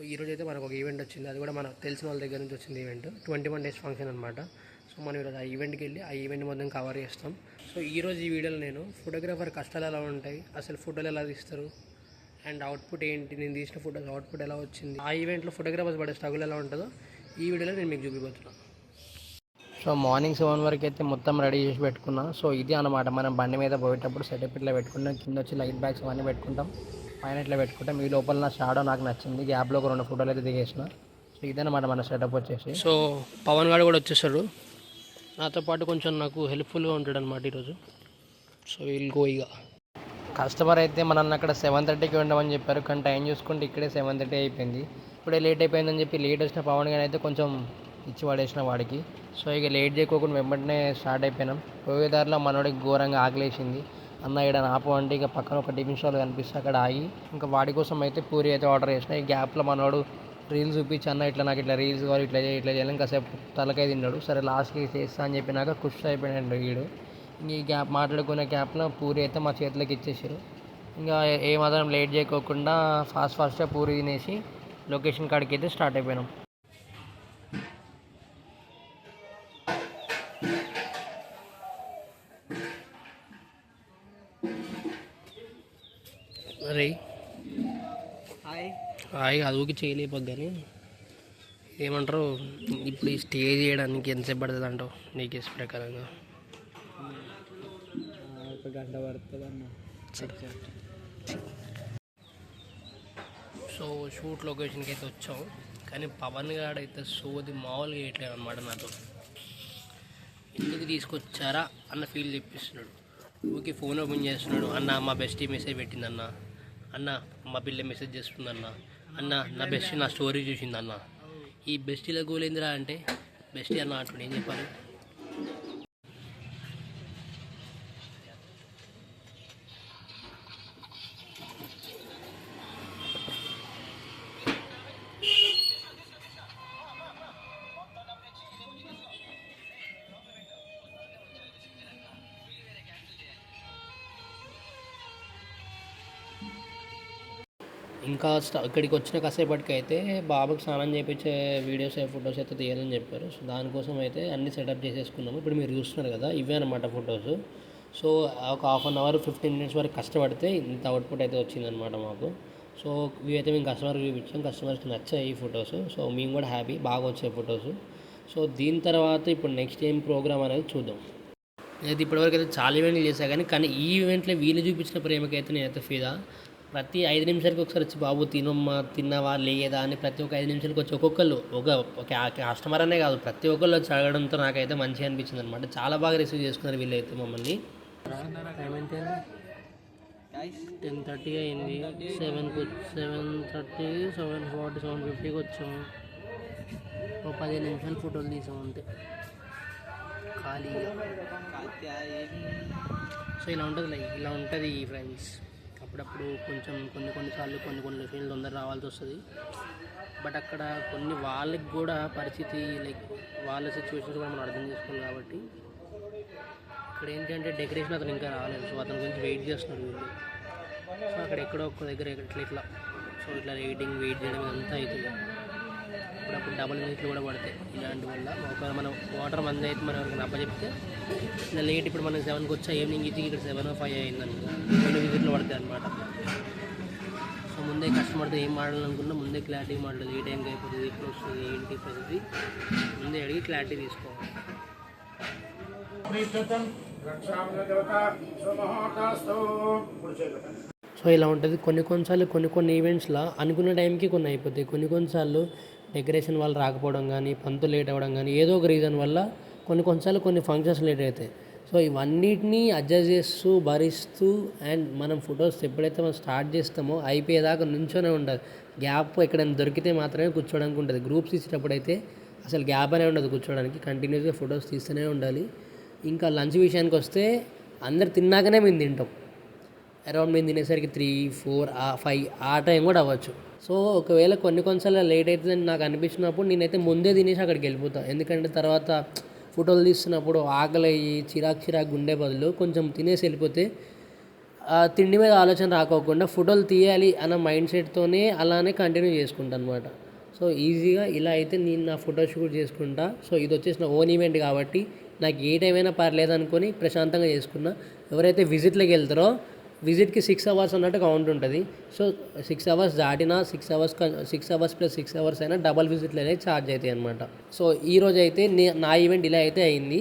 ఈరోజు అయితే మనకు ఒక ఈవెంట్ వచ్చింది. అది కూడా మనకు తెలిసిన వాళ్ళ దగ్గర నుంచి వచ్చింది ఈవెంట్. 21 days ఫంక్షన్ అనమాట. సో మనం ఈరోజు ఆ ఈవెంట్కి వెళ్ళి ఆ ఈవెంట్ మొత్తం కవర్ చేస్తాం. సో ఈరోజు ఈ వీడియోలో నేను ఫోటోగ్రాఫర్ కష్టాలు ఎలా ఉంటాయి, అసలు ఫోటోలు ఎలా తీస్తారు, అండ్ అవుట్పుట్ ఏంటి, నేను తీసిన ఫోటోస్ అవుట్పుట్ ఎలా వచ్చింది, ఆ ఈవెంట్లో ఫోటోగ్రాఫర్స్ పడే స్ట్రగుల్ ఎలా ఉంటుందో ఈ వీడియోలో నేను మీకు చూపిపోతున్నాను. సో మార్నింగ్ 7 వరకు అయితే మొత్తం రెడీ చేసి పెట్టుకున్నా. సో ఇది అనమాట మనం బండి మీద పోయేటప్పుడు సెటప్ ఇట్లా పెట్టుకుంటాం. కింద వచ్చి లైట్ బ్యాగ్స్ అవన్నీ పెట్టుకుంటాం, పైన ఇట్లా పెట్టుకుంటాం. ఈ లోపల నా షాడో నాకు నచ్చింది, గ్యాప్లో ఒక 2 ఫోటోలు అయితే దిగేసిన. సో ఇదన్నమాట మన సెటప్ వచ్చేసి. సో పవన్ గారు కూడా వచ్చేసాడు నాతో పాటు, కొంచెం నాకు హెల్ప్ఫుల్గా ఉంటాడు అనమాట ఈరోజు. So we'll go. ఇక కస్టమర్ అయితే మనల్ని అక్కడ 7:30కి ఉండమని చెప్పారు, కానీ టైం చూసుకుంటే ఇక్కడే 7:30 అయిపోయింది. ఇప్పుడే లేట్ అయిపోయిందని చెప్పి లేట్ వచ్చిన పవన్ గారు అయితే కొంచెం ఇచ్చి పడేసిన వాడికి. సో ఇక లేట్ చేయకోకుండా వెంబటనే స్టార్ట్ అయిపోయినాం. పోయేదారిలో మనోడికి ఘోరంగా ఆకలేసింది. అన్న ఇక్కడ ఆపు అంటే ఇక పక్కన ఒక టిఫిన్ స్టాల్ కనిపిస్తే అక్కడ ఆగి ఇంకా వాడి కోసం అయితే పూరి అయితే ఆర్డర్ చేసిన. ఈ గ్యాప్లో మనోడు రీల్స్ చూపించి అన్న ఇట్లా నాకు ఇట్లా రీల్స్ కావాలి, ఇట్లా చేయాలి, కాసేపు తలకాయ తిన్నాడు. సరే లాస్ట్కి చేస్తా అని చెప్పినాక ఖుషి అయిపోయాడు వీడు. ఇంక ఈ గ్యాప్ మాట్లాడుకునే గ్యాప్లో పూరి అయితే మా చేతిలోకి ఇచ్చేసారు. ఇంకా ఏమాత్రం లేట్ చేయకోకుండా ఫాస్ట్గా పూరి తినేసి లొకేషన్ కాడికి అయితే స్టార్ట్ అయిపోయినాం. అరే హాయ్ అదుకి చేయలేకపోతే కానీ ఏమంటారు, ఇప్పుడు ఈ స్టేజ్ చేయడానికి ఎంతసేపు పడుతుంది అంటావు నీ కేసు ప్రకారంగా? ఒక గంట పడుతుంది అన్న. సో షూట్ లొకేషన్కి అయితే వచ్చాం, కానీ పవన్ గారు అయితే సోది మామూలుగా వేయట్లేదు అనమాట. నాతో ఎందుకు తీసుకొచ్చారా అన్న ఫీల్ తెప్పిస్తున్నాడు. ఊరికి ఫోన్ ఓపెన్ చేస్తున్నాడు. అన్న మా బెస్టీ మెసేజ్ పెట్టిందన్న, అన్న మా పిల్ల మెసేజ్ చేస్తుందన్న, అన్న నా బెస్టీ నా స్టోరీ చూసిందన్న. ఈ బెస్టీలో గోలేందిరా అంటే బెస్టీ అన్న అంటున్నాడు. ఏం చెప్పాలి? ఇంకా ఇక్కడికి వచ్చిన కాసేపటికి అయితే బాబుకి స్నానం చేయించే వీడియోస్ ఫొటోస్ అయితే తీయాలని చెప్పారు. సో దానికోసం అయితే అన్ని సెటప్ చేసేసుకున్నాము. ఇప్పుడు మీరు చూస్తున్నారు కదా, ఇవే అనమాట ఫొటోస్. సో ఒక 1/2 hour 15 minutes వరకు కష్టపడితే ఇంత అవుట్పుట్ అయితే వచ్చిందనమాట మాకు. సో ఇవి అయితే మేము కస్టమర్కి చూపించాం, కస్టమర్స్కి నచ్చాయి ఈ ఫొటోస్. సో మేము కూడా హ్యాపీ, బాగా వచ్చాయి ఫొటోస్. సో దీని తర్వాత ఇప్పుడు నెక్స్ట్ ఏం ప్రోగ్రామ్ అనేది చూద్దాం. నేనైతే ఇప్పటివరకు అయితే చాలా ఈవెంట్లు చేశాను, కానీ ఈ ఈవెంట్లో వీళ్ళు చూపించిన ప్రేమకైతే నేనైతే ఫిదా. ప్రతి 5 నిమిషాలకి ఒకసారి వచ్చి బాబు తినమ్మా, తిన్నావా లేదా అని ప్రతి ఒక్క 5 నిమిషాలకి వచ్చి ఒక్కొక్కళ్ళు ఒక కస్టమర్ అనే కాదు ప్రతి ఒక్కళ్ళు వచ్చి అడగడంతో నాకైతే మంచిగా అనిపించింది అనమాట. చాలా బాగా రిసీవ్ చేసుకున్నారు వీళ్ళైతే మమ్మల్ని. టైం ఎంత 10:30 అయింది. 7:30 7:40 7:50కి వచ్చాము. ఒక 15 నిమిషాలు ఫోటోలు తీసాము అంతే ఖాళీగా. సో ఇలా ఉంటుంది ఫ్రెండ్స్. అప్పుడప్పుడు కొంచెం కొన్నిసార్లు కొన్ని లొకేషన్లు తొందర రావాల్సి వస్తుంది. బట్ అక్కడ కొన్ని వాళ్ళకి కూడా పరిస్థితి లైక్ వాళ్ళ సిచ్యువేషన్స్ కూడా మనం అర్థం చేసుకోవాలి. కాబట్టి ఇక్కడ ఏంటంటే డెకరేషన్ అతను ఇంకా రాలేదు. సో అతని గురించి వెయిట్ చేస్తున్నారు వీళ్ళు. సో అక్కడ ఎక్కడో ఒక్క దగ్గర ఇట్లా సో ఇట్లా వెయిట్ చేయడం అంతా అవుతుంది. అప్పుడు డబుల్ మినిట్లు కూడా పడతాయి ఇలాంటి వల్ల. ఒకవేళ మనం వాటర్ మంది అయితే మనం ఎవరికి అప్పచెప్తే ఇలా లేట్, ఇప్పుడు మనం 7కి వచ్చా ఈవినింగ్ ఇది ఇక్కడ 7 or 5 అయిందనుకో 2 విజిట్లు పడతాయి అనమాట. సో ముందే కస్టమర్తో ఏం మాట్లాడాలనుకున్నా ముందే క్లారిటీ మాట్లాడదు. ఏ టైంకి అయిపోతుంది, ఎప్పుడు వస్తుంది, ఏంటి పరిస్థితి ముందే అడిగి క్లారిటీ తీసుకోవాలి. సో ఇలా ఉంటుంది. కొన్నిసార్లు కొన్ని ఈవెంట్స్లో అనుకున్న టైంకి కొన్ని అయిపోతాయి. కొన్నిసార్లు డెకరేషన్ వాళ్ళు రాకపోవడం కానీ, పంతులు లేట్ అవ్వడం కానీ, ఏదో ఒక రీజన్ వల్ల కొన్నిసార్లు కొన్ని ఫంక్షన్స్ లేట్ అవుతాయి. సో ఇవన్నిటినీ అడ్జస్ట్ చేస్తూ భరిస్తూ అండ్ మనం ఫొటోస్ ఎప్పుడైతే మనం స్టార్ట్ చేస్తామో అయిపోయేదాకా నుంచోనే ఉండదు. గ్యాప్ ఎక్కడైనా దొరికితే మాత్రమే కూర్చోడానికి ఉంటుంది. గ్రూప్స్ తీసేటప్పుడు అయితే అసలు గ్యాప్ అనే ఉండదు కూర్చోడానికి, కంటిన్యూస్గా ఫొటోస్ తీస్తూనే ఉండాలి. ఇంకా లంచ్ విషయానికి వస్తే అందరు తిన్నాకనే మేము తింటాం. అరౌండ్ మేము తినేసరికి 3, 4, 5 ఆ టైం కూడా అవ్వచ్చు. సో ఒకవేళ కొన్నిసార్లు లేట్ అవుతుందని నాకు అనిపించినప్పుడు నేనైతే ముందే తినేసి అక్కడికి వెళ్ళిపోతాను. ఎందుకంటే తర్వాత ఫోటోలు తీస్తున్నప్పుడు ఆకలి అయ్యి చిరాకు ఉండే బదులు కొంచెం తినేసి వెళ్ళిపోతే తిండి మీద ఆలోచన రాకోకుండా ఫోటోలు తీయాలి అన్న మైండ్ సెట్తోనే అలానే కంటిన్యూ చేసుకుంటాను అనమాట. సో ఈజీగా ఇలా అయితే నేను నా ఫోటో షూట్ చేసుకుంటా. సో ఇది వచ్చేసి నా ఓన్ ఈవెంట్ కాబట్టి నాకు ఏ టైం అయినా పర్లేదు అనుకొని ప్రశాంతంగా చేసుకున్నా. ఎవరైతే విజిట్లోకి వెళ్తారో విజిట్కి 6 అవర్స్ అన్నట్టు కౌంట్ ఉంటుంది. సో 6 అవర్స్ దాటినా 6 అవర్స్ ప్లస్ 6 అవర్స్ అయినా డబల్ విజిట్లు అనేది ఛార్జ్ అవుతాయి అనమాట. సో ఈరోజు అయితే నా ఈవెంట్ ఇలా అయితే అయింది.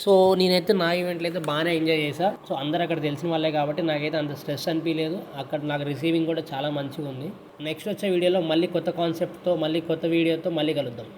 సో నేనైతే నా ఈవెంట్లో అయితే బాగానే ఎంజాయ్ చేశా. సో అందరు అక్కడ తెలిసిన వాళ్ళే కాబట్టి నాకైతే అంత స్ట్రెస్ అనిపించలేదు. అక్కడ నాకు రిసీవింగ్ కూడా చాలా మంచిగా ఉంది. నెక్స్ట్ వచ్చే వీడియోలో మళ్ళీ కొత్త కాన్సెప్ట్తో మళ్ళీ కొత్త వీడియోతో మళ్ళీ కలుద్దాం.